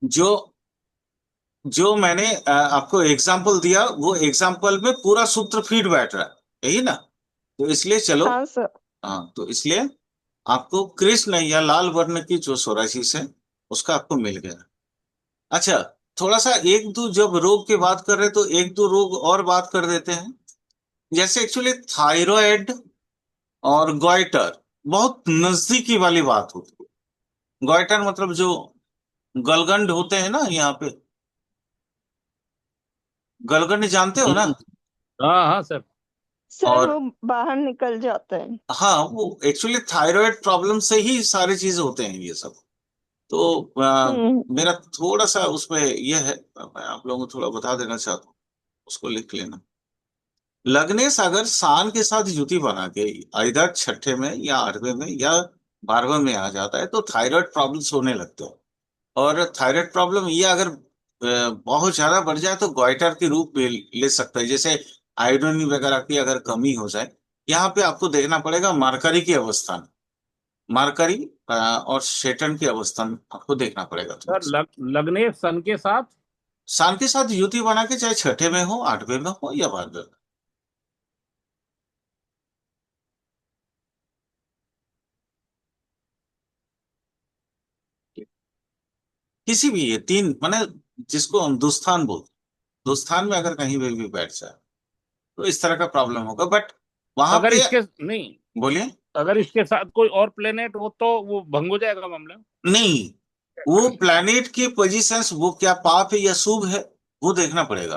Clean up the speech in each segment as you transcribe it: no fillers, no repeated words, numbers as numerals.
जो जो मैंने आपको एग्जाम्पल दिया, वो एग्जाम्पल में पूरा सूत्र फिट बैठ रहा है, यही ना? तो इसलिए चलो। हाँ सर। हाँ, तो इसलिए आपको कृष्ण या लाल वर्ण की जो सोराइसिस है, उसका आपको मिल गया। अच्छा, थोड़ा सा एक दो जब रोग की बात कर रहे हैं, तो एक दो रोग और बात कर देते हैं। जैसे एक्चुअली थायराइड और गॉइटर बहुत नजदीकी वाली बात होती है। गॉइटर मतलब जो गलगंड होते हैं ना यहाँ पे, गलगंड जानते हो ना? हम्म, हाँ हाँ सर। सर और वो बाहर निकल जाता है। हाँ, वो एक्चुअली थायराइड प्रॉब्लम से ही सारी चीजें होते हैं ये सब। तो हम्म। मेरा थोड़ा सा उसमें यह है, मैं आप लोगों को थोड़ा बता देना चाहता हूँ, उसको लिख लेना। लग्नेश अगर सान के साथ युति बना के इधर छठे में या आठवें में या बारहवें में आ जाता है, तो थायराइड प्रॉब्लम्स होने लगते हैं। और थायराइड प्रॉब्लम ये अगर बहुत ज्यादा बढ़ जाए तो गॉइटर के रूप में ले सकता है। जैसे आयोडीन वगैरह की अगर कमी हो जाए, यहाँ पे आपको देखना पड़ेगा मरकरी की अवस्था में। मरकरी और सेटर्न की अवस्था में आपको देखना पड़ेगा थोड़ा सर सा। लग्नेश सन के साथ। सान के साथ युति बना के, चाहे छठे में हो, आठवें में हो या बारहवें में। किसी भी ये तीन माने, जिसको हम दुस्थान बोलते हैं, दुस्थान में अगर कहीं भी बैठ जाए तो इस तरह का प्रॉब्लम होगा। बट वहां अगर पे, इसके नहीं, बोलिए। अगर इसके साथ कोई और प्लेनेट हो तो वो भंग हो जाएगा मामला। नहीं, वो प्लैनेट की पोजीशंस वो क्या पाप है या शुभ है, वो देखना पड़ेगा।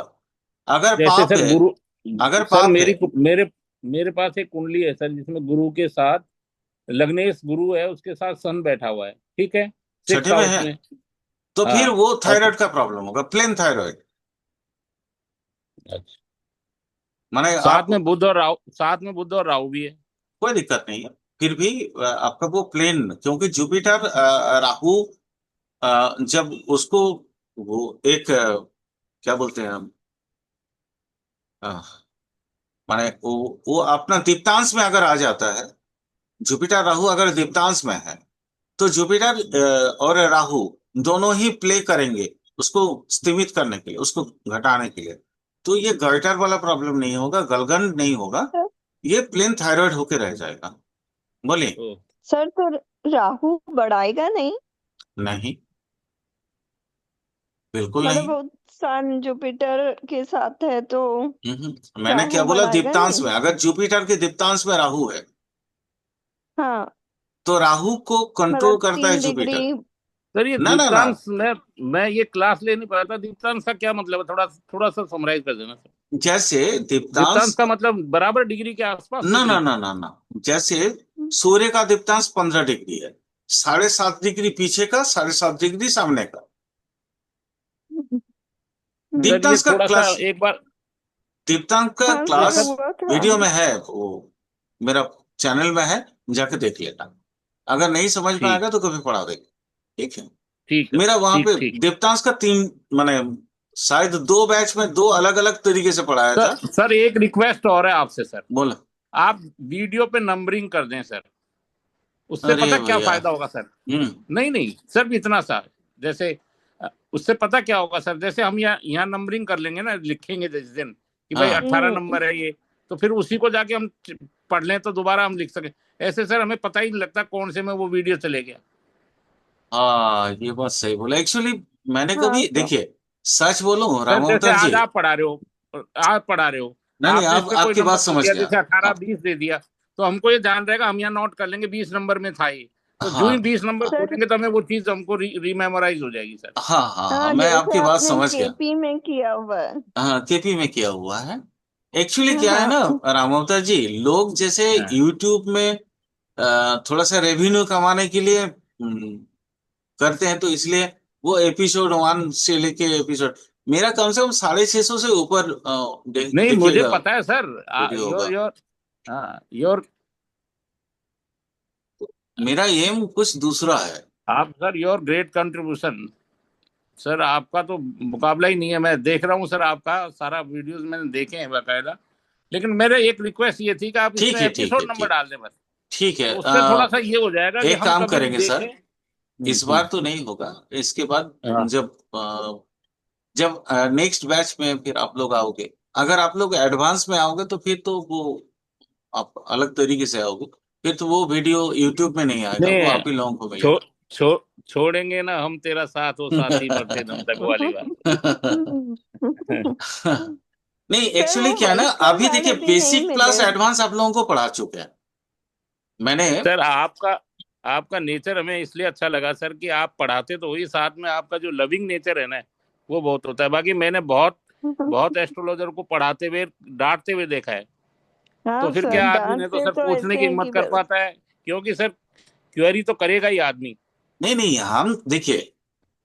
अगर जैसे पाप सर है, गुरु, अगर सर पाप है, मेरे मेरे पास एक कुंडली है सर, जिसमें गुरु के साथ लग्नेश गुरु है, उसके साथ सन बैठा हुआ है, ठीक है, सिक्स छठे में हाउस है, में। तो फिर हाँ। वो और थायराइड का प्रॉब्लम होगा, प्लेन थायराइड। अच्छा, माने आप, साथ में बुध और राहु, साथ में बुध और राहु भी है। कोई दिक्कत नहीं है। फिर भी आपका वो प्लेन, क्योंकि जुपिटर राहु जब उसको वो एक क्या बोलते हैं हम, माने वो अपना दीप्तांश में अगर आ जाता है, जुपिटर राहु अगर दीप्तांश में है, तो जुपिटर और राहु दोनों ही प्ले करेंगे उसको स्तिमित करने के लिए, उसको घटाने के लिए। तो ये गॉइटर वाला प्रॉब्लम नहीं होगा, गलगन नहीं होगा, सर। ये प्लेन थायराइड होके रह जाएगा। बोलिए। ओ, सर तो राहु बढ़ाएगा नहीं? नहीं, बिल्कुल मतलब नहीं। वो सन जुपिटर के साथ है तो मैंने क्या राहु बोला, बढ़ाएगा दीप्तांश नहीं? में, अगर जुपिटर के दीप्तांश में राहु है, हाँ। तो राहु को कंट्रोल मतलब करता है 3 डिग्री। जुपिटर। सर ये ना ना ना, दीप्तांश, मैं ये क्लास ले नहीं पाया था, दीप्तांश का क्या मतलब है, थोड़ा थोड़ा सा समराइज कर देना सर। जैसे दीप्तांश दीप्तांश, का मतलब बराबर डिग्री के आसपास ना ना डिग्री। ना ना ना, जैसे सूर्य का दीप्तांश 15 डिग्री है, 7.5 डिग्री पीछे का, 7.5 डिग्री सामने का। सर ये दीप्तांश का थोड़ा सा क्लास, एक बार। दीप्तांश का हाँ क्या सर क्लास सर? हुआ था। वीडियो में है वो, मेरा चैनल में है, जाके देख लेना। अगर नहीं समझ में ठीक, आएगा तो कभी पढ़ा देगा, ठीक है? ठीक है, मेरा वहां ठीक पे ठीक। दीप्तांश का तीन माने, शायद दो बैच में दो अलग अलग तरीके से पढ़ाया था। सर एक रिक्वेस्ट और है आपसे सर, बोला। आप वीडियो पे नंबरिंग कर दें सर, उससे अरे पता क्या भैया। फायदा होगा सर। हम्म। नहीं नहीं सर, इतना सा, जैसे उससे पता क्या होगा सर, जैसे हम यहाँ नंबरिंग कर लेंगे ना, लिखेंगे जिस दिन कि भाई हाँ 18 नंबर है ये, तो फिर उसी को जाके हम पढ़ लें तो दोबारा हम लिख सकें। ऐसे सर हमें पता ही नहीं लगता कौन से में वो वीडियो चले गया। हाँ, ये बात सही बोला एक्चुअली। मैंने हाँ कभी सर। देखिए, सच बोलूं सर जैसे रामावतार जी। आज आप पढ़ा रहे हो, आप पढ़ा रहे हो, नहीं नहीं, आपने इस आप पे कोई आपकी बात नंबर दे समझ दिया, गया। जैसे अठारह आप, बीस दे दिया, तो हमको ये ध्यान रहेगा, हम यहाँ नोट कर लेंगे 20 नंबर में था ये। तो जो ही हाँ 20 नंबर सर खोलेंगे तो हमें वो चीज हमको रीमेमोराइज हो जाएगी सर। हाँ हाँ हाँ, हाँ, मैं जैसे आपकी बात आपने समझ गया। केपी में किया हुआ है। हाँ, केपी में किया हुआ है। एक्चुअली क्या है हाँ। ना रामावतार जी, लोग जैसे हाँ यूट्यूब में थोड़ा सा रेवेन्यू कमाने के लिए करते हैं, तो इसलिए वो एपिसोड 1 से लेके एपिसोड, मेरा कम से कम 650 से ऊपर नहीं, मुझे देखिएगा पता है सर। वीडियो योर होगा। योर हाँ योर मेरा एम कुछ दूसरा है। आप sir, your great contribution. Sir आपका तो मुकाबला ही नहीं है, मैं देख रहा हूँ सर, आपका सारा वीडियोस मैंने देखे हैं बाकायदा। लेकिन मेरे एक रिक्वेस्ट ये थी कि आप ठीक इसमें है ठीक है एपिसोड नंबर ठीक, डाल दें बस। ठीक है। तो उससे थोड़ा सा ये हो जाएगा कि एक हम काम कभी भी करेंगे देखें। सर, इस बार तो नहीं होगा। इसके बाद हाँ जब जब नेक्स्ट बैच में फिर आप लोग आओगे, अगर आप लोग एडवांस में आओगे तो फिर तो वो आप अलग तरीके से आओगे। फिर तो वो वीडियो यूट्यूब में नहीं आएगा, वो नहीं, आप ही लोगों को छो, मिलेगा। छो, छोड़ेंगे ना हम तेरा साथ, वो साथी मरते दम तक वाली बात। नहीं, सर एक्चुअली वो क्या है ना, वही स्कूल अभी देखिए वाले भी नहीं बेसिक मिले। प्लस एडवांस आप लोगों को पढ़ा चुके हैं मैंने। सर आपका आपका नेचर हमें इसलिए अच्छा लगा सर कि आप पढ़ाते तो वही, साथ में आपका जो लविंग नेचर है ना, वो बहुत होता है। बाकी मैंने बहुत बहुत एस्ट्रोलॉजर को पढ़ाते हुए डांटते हुए देखा है। तो हाँ फिर सर, क्या आदमी ने तो डांटते सर तो पूछने ऐसे की हैं हिम्मत कि कर पाता है, क्योंकि सर क्वेरी तो करेगा ही आदमी। नहीं नहीं, हम देखिए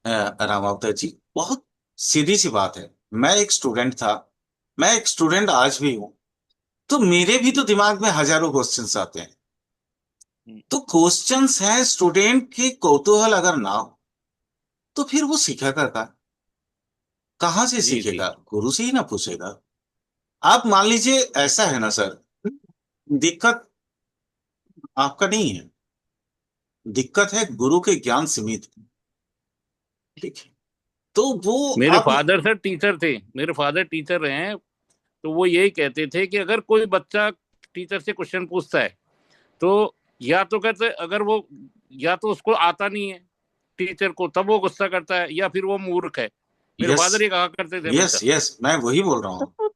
राम अवतार जी, बहुत सीधी सी बात है। मैं एक स्टूडेंट था, मैं एक स्टूडेंट आज भी हूँ। तो मेरे भी तो दिमाग में हजारों क्वेश्चंस आते हैं। तो क्वेश्चंस हैं, स्टूडेंट के कौतूहल अगर ना हो तो फिर वो सीखेगा कहाँ से जी जी सीखेगा? गुरु से ही ना पूछेगा। आप मान लीजिए ऐसा है ना सर, दिक्कत आपका नहीं है, दिक्कत है गुरु के ज्ञान सीमित है। ठीक है, तो वो मेरे आप फादर सर टीचर थे, मेरे फादर टीचर रहे हैं। तो वो यही कहते थे कि अगर कोई बच्चा टीचर से क्वेश्चन पूछता है, तो या तो कहते अगर वो, या तो उसको आता नहीं है टीचर को, तब वो गुस्सा करता है, या फिर वो मूर्ख है। मेरे यस फादर ये कहा करते थे यस हमेशा। यस, मैं वही बोल रहा हूँ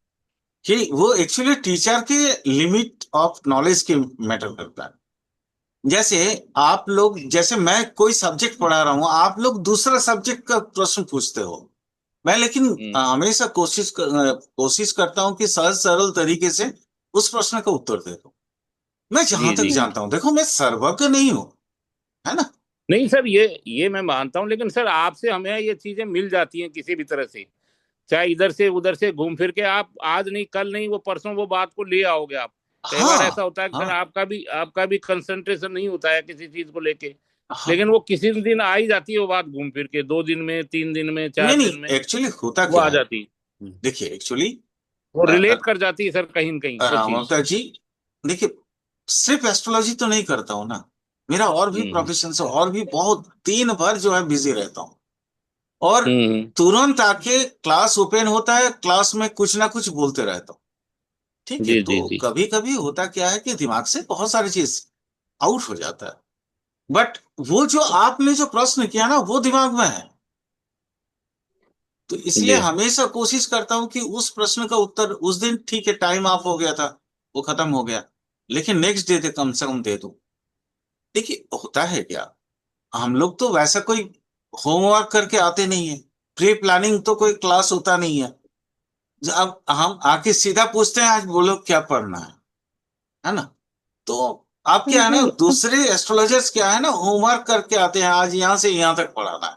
कि वो एक्चुअली टीचर के लिमिट ऑफ नॉलेज के मैटर करता है। जैसे आप लोग, जैसे मैं कोई सब्जेक्ट पढ़ा रहा हूँ, आप लोग दूसरा सब्जेक्ट का प्रश्न पूछते हो। मैं लेकिन हम्म, हमेशा कोशिश करता हूँ कि सहज सरल तरीके से उस प्रश्न का उत्तर दे दूं। मैं जहां जी तक जी। जानता हूँ, देखो मैं सर्वज्ञ नहीं हूँ, है ना। नहीं सर, ये मैं मानता हूँ, लेकिन सर आपसे हमें ये चीजें मिल जाती हैं किसी भी तरह से, चाहे इधर से उधर से घूम फिर के, आप आज नहीं कल नहीं, वो परसों वो बात को ले आओगे आप। कई बार ऐसा हाँ होता है कि सर हाँ आपका भी कंसंट्रेशन नहीं होता है किसी चीज को लेके, हाँ। लेकिन वो किसी दिन आ ही जाती है वो बात, घूम फिर के 2 दिन में, 3 दिन में, नहीं 4 दिन नहीं, में एक्चुअली होता वो क्या आ है, जाती है। देखिए एक्चुअली वो रिलेट कर जाती है सर कहीं न कहीं वो चीज। ममता जी, देखिए सिर्फ एस्ट्रोलॉजी तो नहीं करता हूँ ना, मेरा और भी हम्म प्रोफेशन से और भी बहुत दिन भर जो है बिजी रहता हूँ। और हम्म। तुरंत आके क्लास ओपन होता है, क्लास में कुछ ना कुछ बोलते रहता हूँ। ठीक है, जी जी तो जी कभी कभी होता क्या है कि दिमाग से बहुत सारी चीज आउट हो जाता है। बट वो जो आपने जो प्रश्न किया ना, वो दिमाग में है। तो इसलिए जी हमेशा कोशिश करता हूं कि उस प्रश्न का उत्तर उस दिन, ठीक है टाइम ऑफ हो गया था, वो खत्म हो गया, लेकिन नेक्स्ट डे कम से कम दे दूं। देखिए होता है क्या, हम लोग तो वैसा कोई होमवर्क करके आते नहीं है, प्री प्लानिंग तो कोई क्लास होता नहीं है। अब हम आके सीधा पूछते हैं आज बोलो क्या पढ़ना है ना। तो आप क्या है ना, दूसरे एस्ट्रोलॉजर्स क्या है ना, होमवर्क करके आते हैं, आज यहाँ से यहाँ तक पढ़ाना है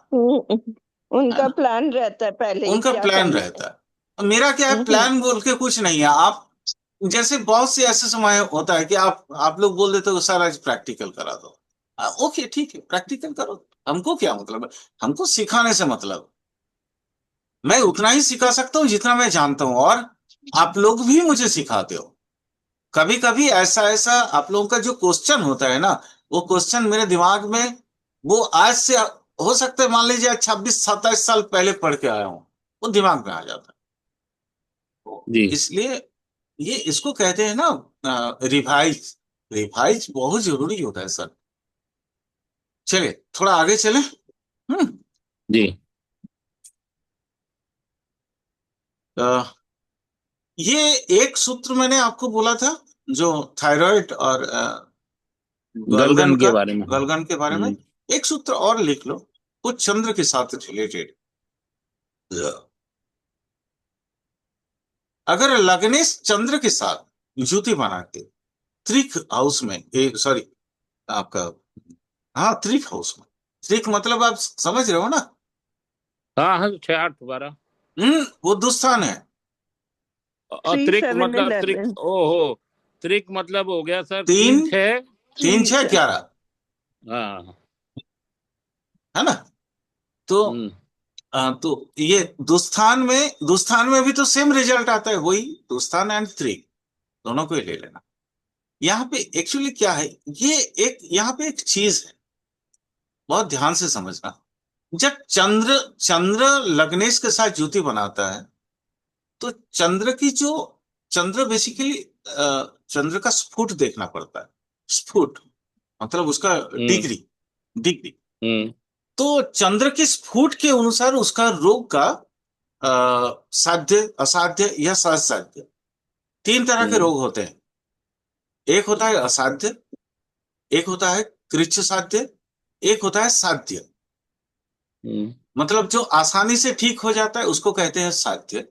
उनका ना। प्लान रहता है पहले ही उनका क्या प्लान करना है। रहता है। अब मेरा क्या है, हम्म, प्लान बोल के कुछ नहीं है। आप जैसे बहुत से ऐसे समय होता है कि आप लोग बोल देते हो सर आज प्रैक्टिकल करा दो। ओके ठीक है, प्रैक्टिकल करो, हमको क्या मतलब है, हमको सिखाने से मतलब। मैं उतना ही सिखा सकता हूँ जितना मैं जानता हूँ, और आप लोग भी मुझे सिखाते हो। कभी कभी ऐसा ऐसा आप लोगों का जो क्वेश्चन होता है ना, वो क्वेश्चन मेरे दिमाग में, वो आज से हो सकता है, मान लीजिए 26 27 साल पहले पढ़ के आया हूँ, वो दिमाग में आ जाता है। तो जी। इसलिए ये इसको कहते हैं ना, रिवाइज। रिवाइज बहुत जरूरी होता है सर। चलिए थोड़ा आगे चले। हम्म। जी अ, ये एक सूत्र मैंने आपको बोला था, जो थायराइड और गलगन गलगन का, के बारे में। गलगन के बारे में एक सूत्र और लिख लो, वो चंद्र के साथ रिलेटेड। अगर लग्नेश चंद्र के साथ युति बना के त्रिक हाउस में, सॉरी आपका, हाँ त्रिक हाउस में, त्रिक मतलब आप समझ रहे हो ना। हाँ हाँ, 6 8 12। वो दुस्तान है। थ्री त्रिक सेवन मतलब त्रिक, 11 ओहो, त्रिक मतलब हो गया सर तीन, 3 6। 3 6 11, हाँ। है ना। तो हम्म। तो ये दुस्थान में भी तो सेम रिजल्ट आता है, वही दुस्थान एंड त्रिक, दोनों को ही ले लेना। यहाँ पे एक्चुअली क्या है, ये एक यहाँ पे एक चीज है, बहुत ध्यान से समझना। जब चंद्र चंद्र लग्नेश के साथ युति बनाता है, तो चंद्र की जो चंद्र बेसिकली चंद्र का स्फुट देखना पड़ता है। स्फुट मतलब उसका हम्म डिग्री, डिग्री। हम्म तो चंद्र के स्फुट के अनुसार उसका रोग का साध्य, असाध्य या सहसाध्य, तीन तरह के हम्म रोग होते हैं। एक होता है असाध्य, एक होता है कृच्छ साध्य, एक होता है साध्य। हम्म मतलब जो आसानी से ठीक हो जाता है उसको कहते हैं साध्य।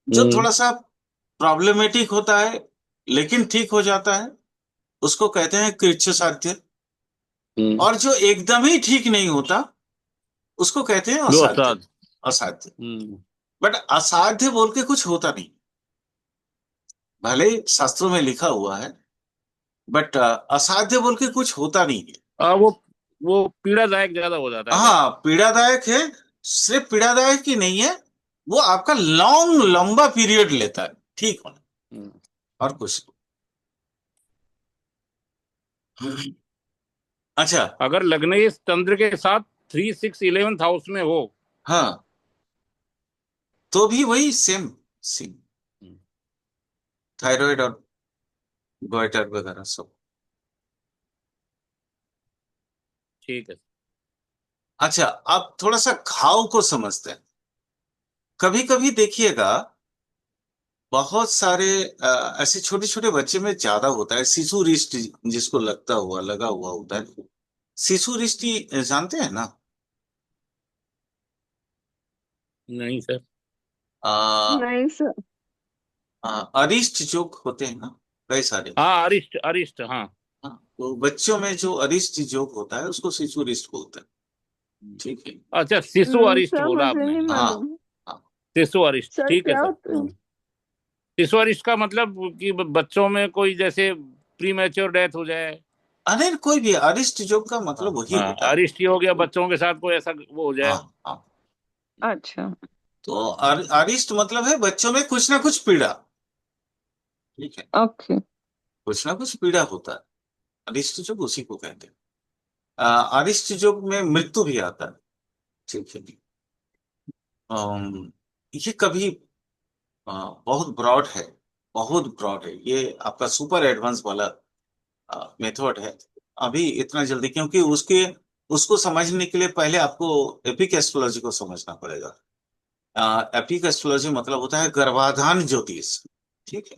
जो हम्म थोड़ा सा प्रॉब्लमेटिक होता है लेकिन ठीक हो जाता है उसको कहते हैं कृच्छ साध्य। हम्म और जो एकदम ही ठीक नहीं होता उसको कहते हैं लो असाध्य। उस्ताद। असाध्य। हम्म बट असाध्य बोल के कुछ होता नहीं, भले ही शास्त्रों में लिखा हुआ है, बट असाध्य बोल के कुछ होता नहीं है। वो पीड़ादायक ज्यादा हो जाता है क्या? हाँ, पीड़ादायक है। सिर्फ पीड़ादायक ही नहीं है, वो आपका लॉन्ग लंबा पीरियड लेता है ठीक होने, हम्म। और कुछ नहीं। अच्छा। अगर लग्नेश चंद्र के साथ 3, 6, 11th हाउस में हो। हाँ, तो भी वही सेम, सेम हम्म, थायराइड और गोइटर वगैरह सब। ठीक है। अच्छा, अब थोड़ा सा घाव को समझते हैं। कभी कभी देखिएगा, बहुत सारे ऐसे छोटे छोटे बच्चे में ज्यादा होता है शिशु रिष्ट, जिसको लगता हुआ लगा हुआ होता है। शिशु रिष्टि जानते हैं ना? नहीं सर। आ, नहीं सर। अरिष्ट जो होते हैं ना, कई सारे। हाँ, अरिष्ट अरिष्ट, हाँ। हाँ, तो बच्चों में जो अरिष्ट जोक होता है उसको शिशु रिष्ट बोलते हैं। ठीक है। अच्छा, शिशु अरिष्ट सर बोला मुझे आपने। नहीं हाँ, मालूम। हाँ। शिशु अरिष्ट, सर ठीक है क्या सर। होता है? शिशु अरिष्ट का मतलब कि बच्चों में कोई जैसे प्री मैच्योर डेथ हो जाए। अरे कोई भी अरिष्ट जोक का मतलब वही हाँ, होता है। अरिष्ट ही हो गया, बच्चों के साथ कोई ऐसा वो हो हाँ, जाए। हाँ। अच्छा। तो अरिष्ट मतलब है बच्चों में कुछ ना कुछ पीड़ा। ठीक है। ओके। कुछ ना कुछ पीड़ा होता है, अरिष्ट जोग उसी को कहते हैं। अरिष्ट जोग में मृत्यु भी आता है। ठीक है। ये कभी बहुत ब्रॉड है, बहुत ब्रॉड है ये, आपका सुपर एडवांस वाला मेथड है। अभी इतना जल्दी, क्योंकि उसके उसको समझने के लिए पहले आपको एपिक एस्ट्रोलॉजी को समझना पड़ेगा। एपिक एस्ट्रोलॉजी मतलब होता है गर्भाधान ज्योतिष। ठीक है।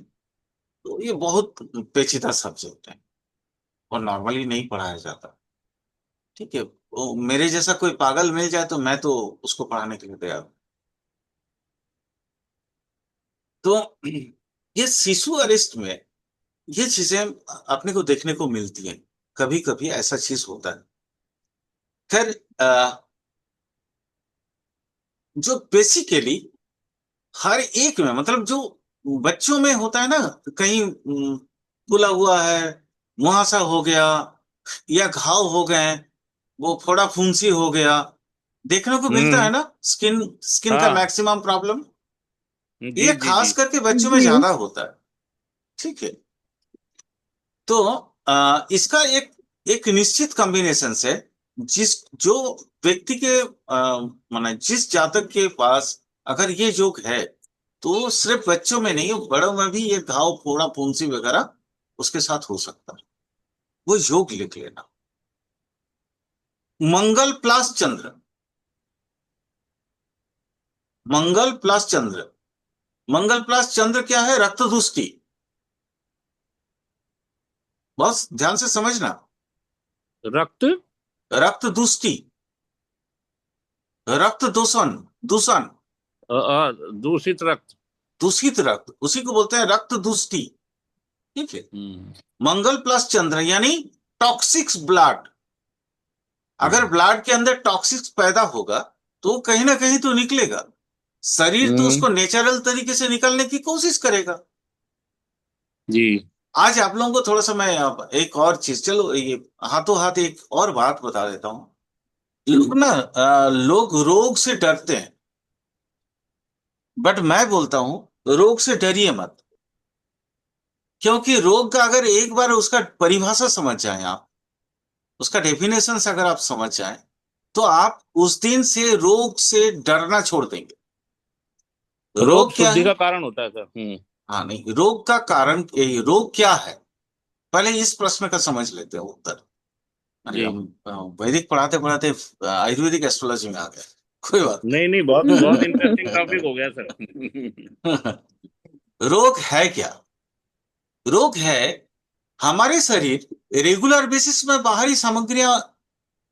तो ये बहुत पेचीदा सब्जेक्ट है और नॉर्मली नहीं पढ़ाया जाता। ठीक है। वो मेरे जैसा कोई पागल मिल जाए तो मैं तो उसको पढ़ाने के लिए तैयार हूं। तो ये शिशु अरेस्ट में ये चीजें अपने को देखने को मिलती हैं। कभी कभी ऐसा चीज होता है। खैर, जो बेसिकली हर एक में, मतलब जो बच्चों में होता है ना, कहीं फूला हुआ है, मुहासा हो गया, या घाव हो गए, वो फोड़ा फुंसी हो गया, देखने को मिलता है हम्म। ना। स्किन स्किन का हाँ। मैक्सिमम प्रॉब्लम जी ये जी खास जी। करके बच्चों में जी। ज्यादा होता है। ठीक है। तो इसका एक एक निश्चित कॉम्बिनेशन से, जिस जो व्यक्ति के माने जिस जातक के पास अगर ये योग है, तो सिर्फ बच्चों में नहीं, बड़ों में भी ये घाव फोड़ा फुंसी वगैरह उसके साथ हो सकता है। वो योग लिख लेना। मंगल प्लस चंद्र, मंगल प्लस चंद्र। मंगल प्लस चंद्र क्या है? रक्त दुष्टि। बस ध्यान से समझना। रक्त रक्त दुष्टि, रक्त दूषण, दूषण, दूषित रक्त। दूषित रक्त, उसी को बोलते हैं रक्त दुष्टि। ठीक है। हम्म मंगल प्लस चंद्र यानी टॉक्सिक्स ब्लड। अगर हम्म ब्लड के अंदर टॉक्सिक्स पैदा होगा तो वो कहीं ना कहीं तो निकलेगा। शरीर तो हम्म, उसको नेचुरल तरीके से निकालने की कोशिश करेगा। जी। आज आप लोगों को थोड़ा सा मैं अब एक और चीज, चलो ये हाथों हाथ एक और बात बता देता हूँ। लोग ना लोग रोग से डरते हैं, बट मैं बोलता हूँ रोग से डरिए मत। क्योंकि रोग का अगर एक बार उसका परिभाषा समझ जाए आप, उसका डेफिनेशन अगर आप समझ जाएं तो आप उस दिन से रोग से डरना छोड़ देंगे। रोग रोग क्या शुद्धि है? का कारण होता है सर। हाँ, नहीं, रोग का कारण, रोग क्या है, पहले इस प्रश्न का समझ लेते हैं उत्तर। अरे जी। हम वैदिक पढ़ाते पढ़ाते आयुर्वेदिक एस्ट्रोलॉजी में आ गए। कोई बात नहीं नहीं, बहुत बहुत इंटरेस्टिंग टॉपिक हो गया सर। नहीं। रोग है क्या? रोग है हमारे शरीर रेगुलर बेसिस में बाहरी सामग्रियां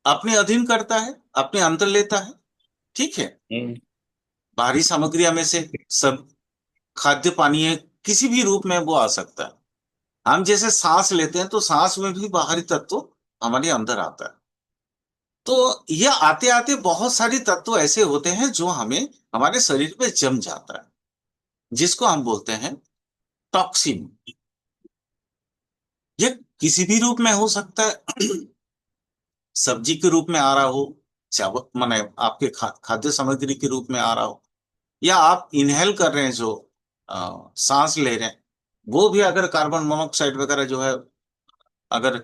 अपने अधीन करता है, अपने अंदर लेता है। ठीक है? हम्म। बाहरी सामग्रियां में से सब खाद्य पानीय किसी भी रूप में वो आ सकता है। हम जैसे सांस लेते हैं तो सांस में भी बाहरी तत्व हमारे अंदर आता है। तो ये आते आते बहुत सारी तत्व ऐसे होते हैं जो हमें हमारे शरीर पे जम जाता है, जिसको हम बोलते हैं टॉक्सिन। ये किसी भी रूप में हो सकता है। सब्जी के रूप में आ रहा हो, चावल माने आपके खाद्य सामग्री के रूप में आ रहा हो, या आप इनहेल कर रहे हैं जो सांस ले रहे हैं, वो भी अगर कार्बन मोनोऑक्साइड वगैरह जो है, अगर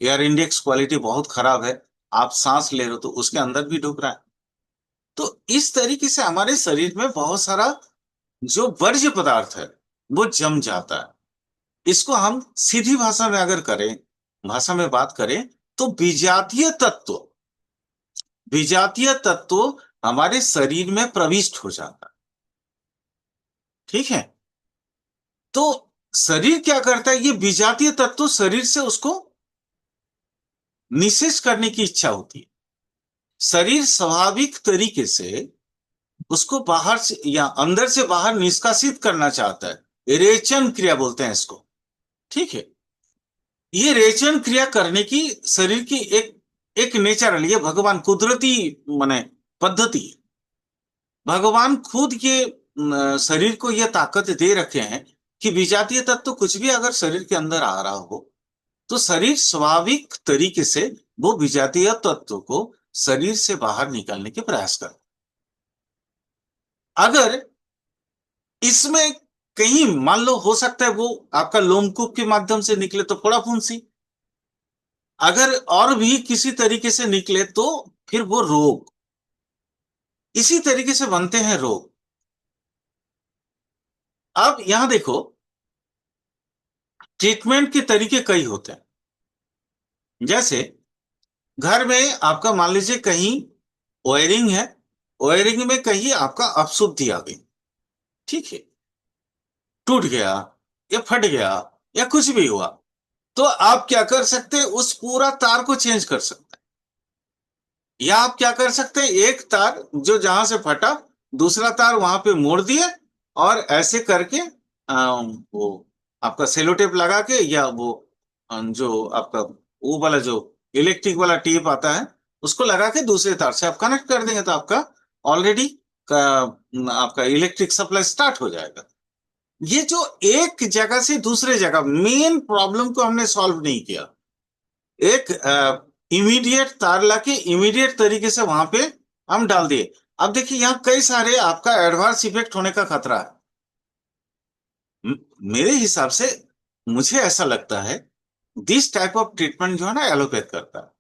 एयर इंडेक्स क्वालिटी बहुत खराब है, आप सांस ले रहे हो तो उसके अंदर भी ढुक रहा है। तो इस तरीके से हमारे शरीर में बहुत सारा जो वर्ज्य पदार्थ है वो जम जाता है। इसको हम सीधी भाषा में अगर करें, भाषा में बात करें, तो विजातीय तत्व हमारे शरीर में प्रविष्ट हो जाता है। ठीक है? तो शरीर क्या करता है, ये विजातीय तत्व शरीर से उसको निषेध करने की इच्छा होती है। शरीर स्वाभाविक तरीके से उसको बाहर से या अंदर से बाहर निष्कासित करना चाहता है, रेचन क्रिया बोलते हैं इसको। ठीक है? ये रेचन क्रिया करने की शरीर की एक एक नेचर, ये भगवान कुदरती माने पद्धति है। भगवान खुद ये शरीर को ये ताकत दे रखे हैं कि विजातीय तत्व कुछ भी अगर शरीर के अंदर आ रहा हो तो शरीर स्वाभाविक तरीके से वो विजातीय तत्व को शरीर से बाहर निकालने के प्रयास करता है। अगर इसमें कहीं मान लो हो सकता है वो आपका लोमकूप के माध्यम से निकले तो फोड़ा फुंसी, अगर और भी किसी तरीके से निकले तो फिर वो रोग। इसी तरीके से बनते हैं रोग। अब यहां देखो, ट्रीटमेंट के तरीके कई होते हैं। जैसे घर में आपका मान लीजिए कहीं वायरिंग है, वायरिंग में कहीं आपका अपशुद्धि आ गई, ठीक है, टूट गया या फट गया या कुछ भी हुआ, तो आप क्या कर सकते हैं, उस पूरा तार को चेंज कर सकते हैं। या आप क्या कर सकते हैं, एक तार जो जहां से फटा दूसरा तार वहां पे मोड़ दिए, और ऐसे करके वो आपका सेलो टेप लगा के, या वो जो आपका वो वाला जो इलेक्ट्रिक वाला टेप आता है उसको लगा के दूसरे तार से आप कनेक्ट कर देंगे तो आपका ऑलरेडी आपका इलेक्ट्रिक सप्लाई स्टार्ट हो जाएगा। ये जो एक जगह से दूसरे जगह मेन प्रॉब्लम को हमने सॉल्व नहीं किया, एक इमीडिएट तार लाके इमीडिएट तरीके से वहां पे हम डाल दिए। अब देखिए यहाँ कई सारे आपका एडवर्स इफेक्ट होने का खतरा है। मेरे हिसाब से मुझे ऐसा लगता है दिस टाइप ऑफ ट्रीटमेंट जो है ना एलोपैथ करता है।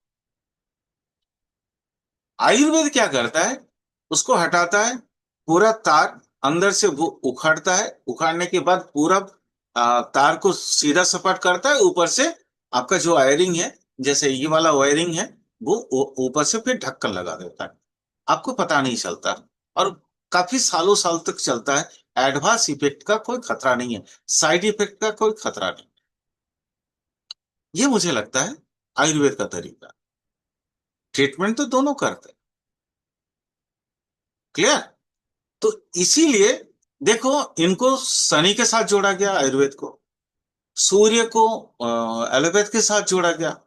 आयुर्वेद क्या करता है, उसको हटाता है, पूरा तार अंदर से वो उखाड़ता है, उखाड़ने के बाद पूरा तार को सीधा सपाट करता है, ऊपर से आपका जो वायरिंग है, जैसे ये वाला वायरिंग है, वो ऊपर से फिर ढक्कन लगा देता है। आपको पता नहीं चलता, और काफी सालों साल तक चलता है। एडवर्स इफेक्ट का कोई खतरा नहीं है, साइड इफेक्ट का कोई खतरा नहीं। ये मुझे लगता है आयुर्वेद का तरीका। ट्रीटमेंट तो दोनों करते हैं। क्लियर? तो इसीलिए देखो, इनको शनि के साथ जोड़ा गया आयुर्वेद को, सूर्य को एलोपैथ के साथ जोड़ा गया,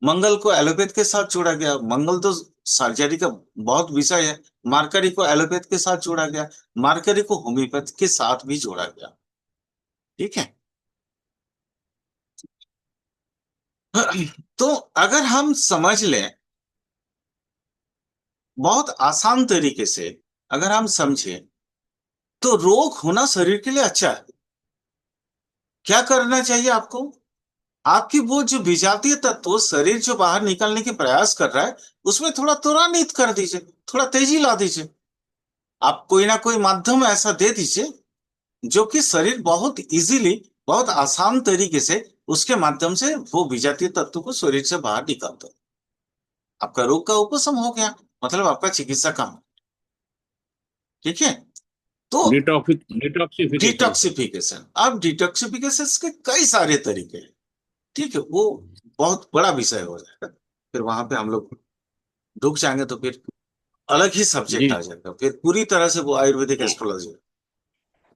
मंगल को एलोपैथ के साथ जोड़ा गया, मंगल तो सर्जरी का बहुत विषय है, मार्करी को एलोपैथ के साथ जोड़ा गया, मार्करी को होम्योपैथ के साथ भी जोड़ा गया। ठीक है? तो अगर हम समझ लें बहुत आसान तरीके से, अगर हम समझें तो रोग होना शरीर के लिए अच्छा है। क्या करना चाहिए आपको? आपकी वो जो विजातीय तत्व शरीर जो बाहर निकलने के प्रयास कर रहा है, उसमें थोड़ा त्वरान्वित कर दीजिए, थोड़ा तेजी ला दीजिए। आप कोई ना कोई माध्यम ऐसा दे दीजिए जो कि शरीर बहुत इजीली, बहुत आसान तरीके से उसके माध्यम से वो विजातीय तत्व को शरीर से बाहर निकाल दो। आपका रोग का उपशम हो गया, मतलब आपका चिकित्सा कम। ठीक है। तो डिटॉक्सिफिकेशन। डिटॉक्सिफिकेशन, अब डिटॉक्सिफिकेशन के कई सारे तरीके हैं। ठीक है, वो बहुत बड़ा विषय हो जाएगा, फिर वहां पे हम लोग डूब जाएंगे तो फिर अलग ही सब्जेक्ट जी। आ जाएगा, फिर पूरी तरह से वो आयुर्वेदिक एस्ट्रोलॉजी।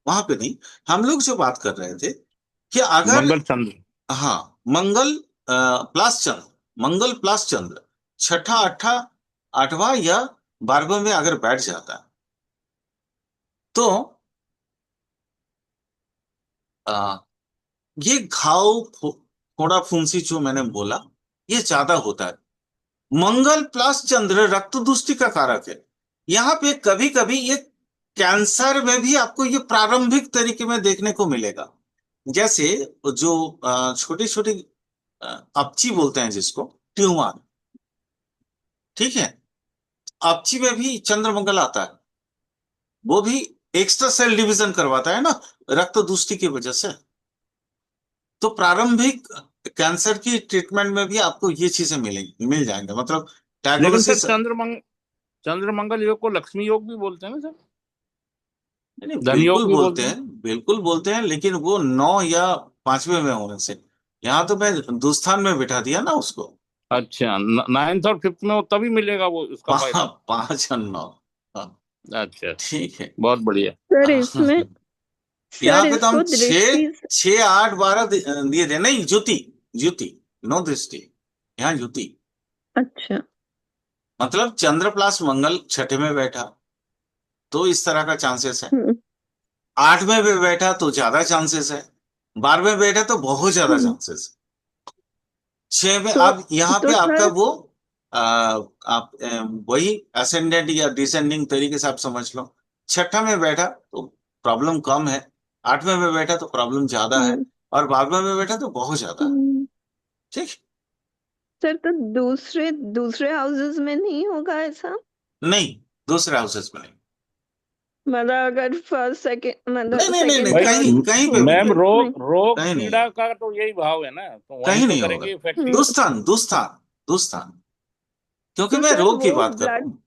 वहां पे नहीं, हम लोग जो बात कर रहे थे कि अगर, मंगल चंद्र। हाँ, मंगल प्लस चंद्र, मंगल प्लस चंद्र छठा अठा आठवां या 12वां में अगर बैठ जाता है तो आ, ये घाव फोड़ा फुंसी जो मैंने बोला, ये ज्यादा होता है। मंगल प्लस चंद्र रक्त दुष्टि का कारक है। यहाँ पे कभी कभी ये कैंसर में भी आपको ये प्रारंभिक तरीके में देखने को मिलेगा। जैसे जो छोटी छोटी अपची बोलते हैं जिसको, ट्यूमर। ठीक है, अपची में भी चंद्र मंगल आता है, वो भी एक्स्ट्रा सेल डिवीजन करवाता है ना, रक्त दुष्टि की वजह से। तो प्रारंभिक कैंसर की ट्रीटमेंट में भी आपको ये चीजें मिलेंगी, मिल जाएंगे, मतलब लेकिन सर डायग्नोसिस। चंद्र मंगल योग को लक्ष्मी योग भी बोलते हैं ना सर? नहीं, धन बिल्कुल योग भी बोलते बोलते हैं। हैं, बिल्कुल बोलते हैं, लेकिन वो 9 या 5वें में होने से, यहाँ तो मैं हिंदुस्तान में बिठा दिया ना उसको। अच्छा, 9th और 5th में वो तभी मिलेगा वो उसका फायदा। 5 और 9। हाँ, अच्छा, ठीक है। सर हाँ, इसमें, यहाँ सर पे तो हम इसको छः दृष्टि। 6 8 12 दिए थे, नहीं ज्योति, ज्योति, नो दृष्टि, यहाँ ज्योति। अच्छा। मतलब चंद्र प्लस मंगल छठे में बैठा तो इस तरह का चांसेस है, हम्म 8वें में बैठा तो ज्यादा चांसेस है, 12वें बैठा तो बहुत ज्यादा हम्म, चांसेस है, 6 में। तो अब यहाँ पे तो आपका सर। वो आप वही असेंडेंट या डिसेंडिंग तरीके से आप समझ लो। छठा में बैठा तो प्रॉब्लम कम है, 8वें में बैठा तो प्रॉब्लम ज्यादा है, हम्म और 12वें में बैठा तो बहुत ज्यादा है। हम्म, ठीक। सर तो दूसरे दूसरे हाउसेस में नहीं होगा ऐसा? नहीं, दूसरे हाउसेस में नहीं। मतलब अगर फर्स्ट सेकंड, नहीं मतलब नहीं नहीं नहीं, सेकंड भाई कहीं थर्ड कहीं पे भी मैम, हाउसेस में। रोग कहीं नहीं है, पीड़ा का तो यही भाव है ना, तो वहीं कहीं तो नहीं होगा। करेंगे इफेक्टिव। हम्म दुस्थान, दुस्थान, दुस्थान, क्योंकि तो मैं सर रोग की वो बात कर रहा ब्लड, हूँ।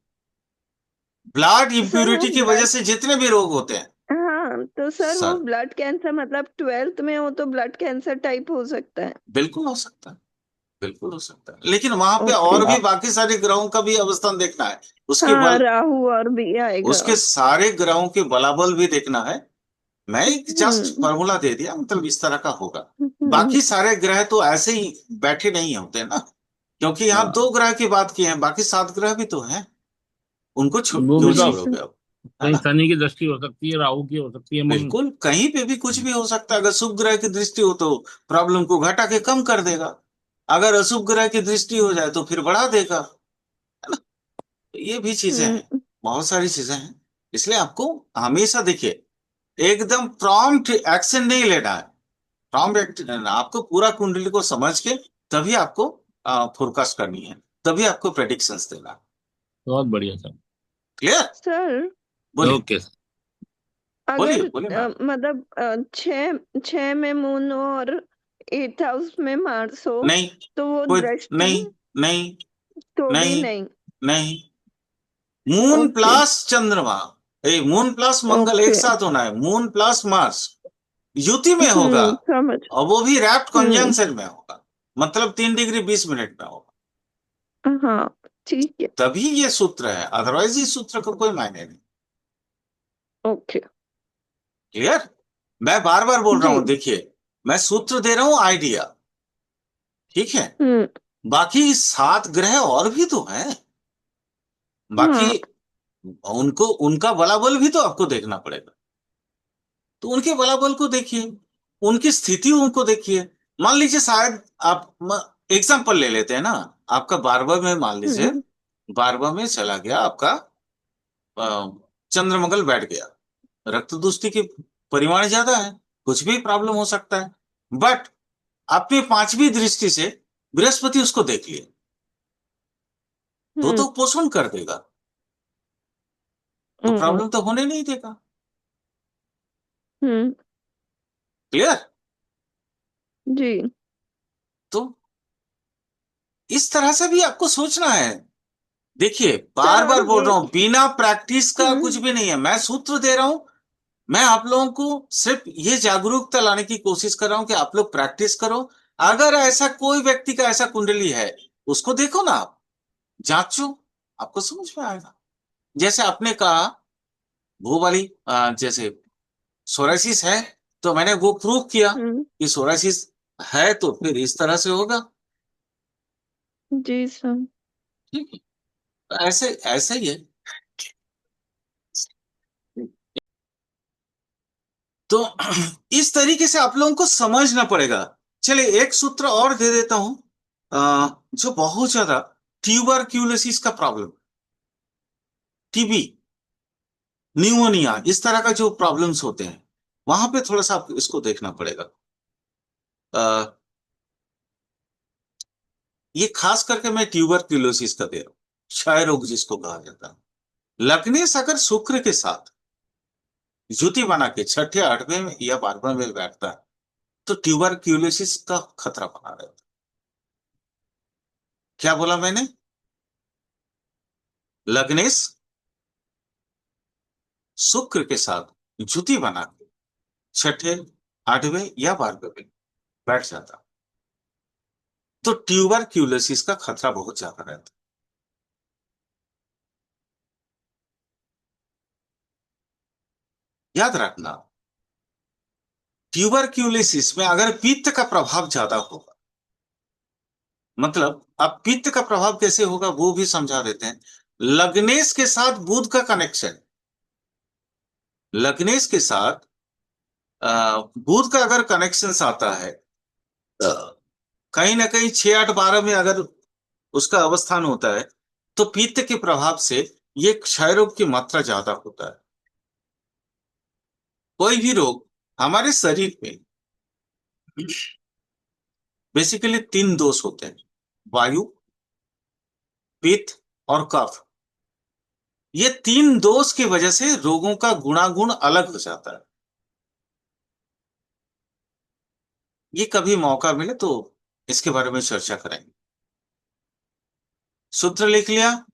ब्लड सर वो इम्प्यूरिटी की वजह ब्लड, से जितने भी रोग होते हैं हाँ तो सर वो सर, ब्लड कैंसर मतलब 12th में हो तो ब्लड कैंसर टाइप हो सकता है। बिल्कुल हो सकता है, बिल्कुल हो सकता है, लेकिन वहां पे ओके। और भी बाकी सारे ग्रहों का भी अवस्थान देखना है, उसके हाँ बल, राहु और भी आएगा। उसके सारे ग्रहों के बलाबल भी देखना है। मैं एक जस्ट हम्म फॉर्मूला दे दिया, मतलब इस तरह का होगा। हम्म बाकी सारे ग्रह तो ऐसे ही बैठे नहीं होते ना, क्योंकि यहाँ हाँ, 2 ग्रह की बात की है, बाकी 7 ग्रह भी तो हैं, उनको वो भी क्यों तो छोड़ोगे अब, है कहीं ना। शनि की दृष्टि हो सकती है, राहु की हो सकती है, मंग। बिल्कुल, कहीं पे भी कुछ भी हो सकता है। अगर शुभ ग्रह की दृष्टि हो तो प्रॉब्लम को घटा के कम कर देगा, अगर अशुभ ग्रह की दृष्टि हो जाए तो फिर बढ़ा देगा, है ना। तो ये भी चीजें हैं, हम्म बहुत सारी चीजें हैं। इसलिए आपको हमेशा देखिए, एकदम प्रॉम्प्ट एक्शन नहीं लेना है। प्रॉम्प्ट एक्शन, आपको पूरा कुंडली को समझ के तभी आपको फोरकास्ट करनी है, तभी आपको प्रेडिक्शंस देना है। बहुत बढ़िया सर। क्लियर। सर बोलिए, ओके। बोलिए, अगर बोलिए मैम। मतलब छह छह में मून हो और 8th हाउस में मार्स हो नहीं, तो वो कोई दृष्टि, नहीं, नहीं, तो भी नहीं, नहीं? नहीं। मून ओके प्लस चंद्रमा, मून प्लस मंगल एक ओके। साथ होना है, मून प्लस मार्स युति में होगा, समझ। और वो भी रैप्ट हम्म कंजंक्शन में होगा, मतलब 3 डिग्री 20 मिनट में होगा। हाँ ठीक है। तभी ये सूत्र है, अदरवाइज इस सूत्र का कोई मायने नहीं। ओके। क्लियर। मैं बार बार बोल रहा जी। हूं, देखिए, मैं सूत्र दे रहा हूं, आइडिया। ठीक है। हम्म बाकी 7 ग्रह और भी तो हैं, बाकी हाँ। उनको, उनका बलाबल भी तो आपको देखना पड़ेगा। तो उनके बलाबल को देखिए, उनकी स्थितियों को देखिए। मान लीजिए, शायद आप एग्जाम्पल ले लेते हैं ना, आपका 12वां में, मान लीजिए हम्म 12वां में चला गया आपका अ, चंद्रमंगल बैठ गया, रक्त दुष्टि की परिमाण ज्यादा है, कुछ भी प्रॉब्लम हो सकता है। बट अपनी पांचवी दृष्टि से बृहस्पति उसको देख लिए तो पोषण कर देगा, तो प्रॉब्लम तो होने नहीं देगा। क्लियर? जी। तो इस तरह से भी आपको सोचना है। देखिए, बार सर, बार और बोल ये रहा हूं, बिना प्रैक्टिस का कुछ हम्म भी नहीं है। मैं सूत्र दे रहा हूं, मैं आप लोगों को सिर्फ ये जागरूकता लाने की कोशिश कर रहा हूं कि आप लोग प्रैक्टिस करो। अगर ऐसा कोई व्यक्ति का ऐसा कुंडली है, उसको देखो ना, आप जांचो, आपको समझ में आएगा। जैसे आपने कहा वो वाली जैसे सोराइसिस है, तो मैंने वो प्रूव किया हम्म कि सोराइसिस है, तो फिर इस तरह से होगा। जी सर। ठीक है, तो ऐसे ऐसे ही है। तो इस तरीके से आप लोगों को समझना पड़ेगा। चलिए एक सूत्र और दे देता हूं, जो बहुत ज्यादा ट्यूबरक्यूलोसिस का प्रॉब्लम, टीबी, न्यूमोनिया, इस तरह का जो प्रॉब्लम्स होते हैं, वहां पे थोड़ा सा आपको इसको देखना पड़ेगा। अ, ये खास करके मैं ट्यूबरक्यूलोसिस का दे रहा हूं, क्षय रोग जिसको कहा जाता है। लग्नेश अगर शुक्र के साथ युति बना के छठे आठवें में या 12वें में बैठता है, तो ट्यूबरक्यूलोसिस का खतरा बना रहता है। क्या बोला मैंने? लग्नेश शुक्र के साथ युति बना के छठे आठवें या 12वें में बैठ जाता, तो ट्यूबरक्यूलोसिस का खतरा बहुत ज्यादा रहता। याद रखना, ट्यूबरक्यूलोसिस में अगर पित्त का प्रभाव ज्यादा होगा, मतलब अब पित्त का प्रभाव कैसे होगा वो भी समझा देते हैं। लग्नेश के साथ बुध का कनेक्शन, लग्नेश के साथ बुध का अगर कनेक्शन आता है, कहीं ना कहीं 6 8 12 में अगर उसका अवस्थान होता है, तो पित्त के प्रभाव से ये क्षय रोग की मात्रा ज्यादा होता है। कोई भी रोग हमारे शरीर में बेसिकली 3 दोष होते हैं, वायु, पित्त और कफ। ये 3 दोष की वजह से रोगों का गुणागुण अलग हो जाता है। ये कभी मौका मिले तो इसके बारे में चर्चा करेंगे। सूत्र लिख लिया?